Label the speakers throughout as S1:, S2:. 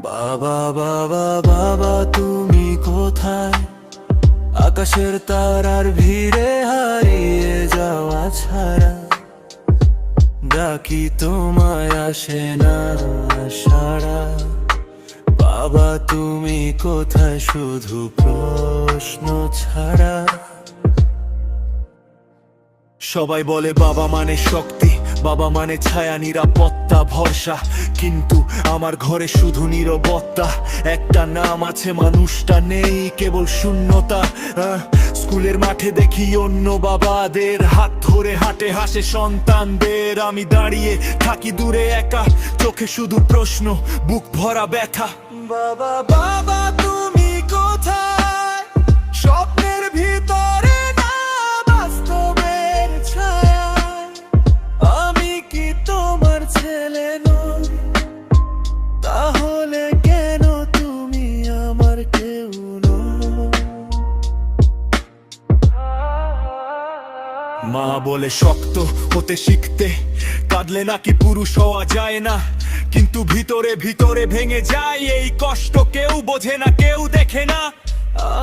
S1: বাবা বাবা বাবা তুমি কোথায়? আকাশের তারার ভিড়ে হারিয়ে যাওয়া ছাড়া ডাকি তোমায় আসে না সাড়া। বাবা তুমি কোথায়, শুধু প্রশ্ন ছাড়া। সবাই বলে বাবা মানে শক্তি, বাবা মানে ছায়া, নিরাপত্তা, ভরসা, কিন্তু আমার ঘরে শুধু নীরবতা। একটা নাম আছে, মানুষটা নেই, কেবল শূন্যতা। স্কুলের মাঠে দেখি অন্য বাবাদের হাত ধরে হাঁটে হাসে সন্তানদের, আমি দাঁড়িয়ে থাকি দূরে একা, চোখে শুধু প্রশ্ন, বুক ভরা ব্যথা। বাবা বাবা তুমি কোথায়? স্বপ্নের ভিতরে না বাস্তবের ছায়ায়। আমি কি তোমার ছেলে নই? তাহলে কেন তুমি আমার কেউ নও? মা বলে শক্ত হতে শিখতে, কাঁদলে নাকি পুরুষ হওয়া যায় না, কিন্তু ভিতরে ভিতরে ভেঙে যায় এই কষ্ট, কেউ বোঝে না, কেউ দেখে না।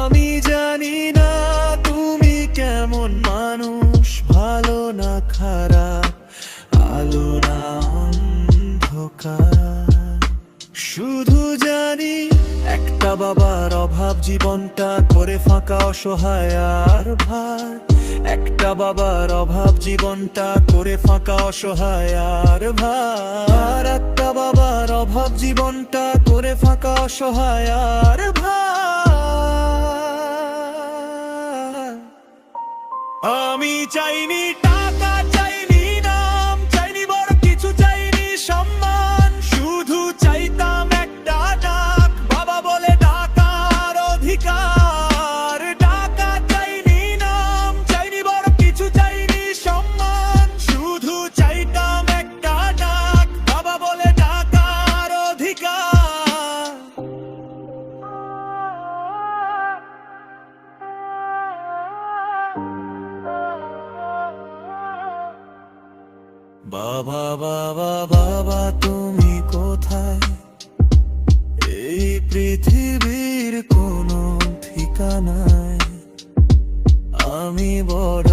S1: আমি জানি না তুমি কেমন মানুষ, ভালো না খারাপ, আলো না অন্ধকার। শুধু জানি একটা বাবার অভাব জীবনটা করে ফাঁকা, অসহায় আর ভার। একটা বাবার অভাব জীবনটা করে ফাঁকা, অসহায় আর ভার। একটা বাবার অভাব জীবনটা করে ফাঁকা, অসহায় আর ভার। আমি চাইনি টাকা, চাইনি নাম, চাইনি বড় কিছু, চাইনি সম্মান, শুধু চাইতাম একটা ডাক, বাবা বলে ডাকার অধিকার। টাকা চাইনি নাম, চাইনি বড় কিছু, চাইনি সম্মান, শুধু চাইতাম একটা ডাক, বাবা বলে ডাকার অধিকার। বাবা বাবা বাবা তুমি কোথায়? এই পৃথিবীর কোনো ঠিকানায় আমি বড়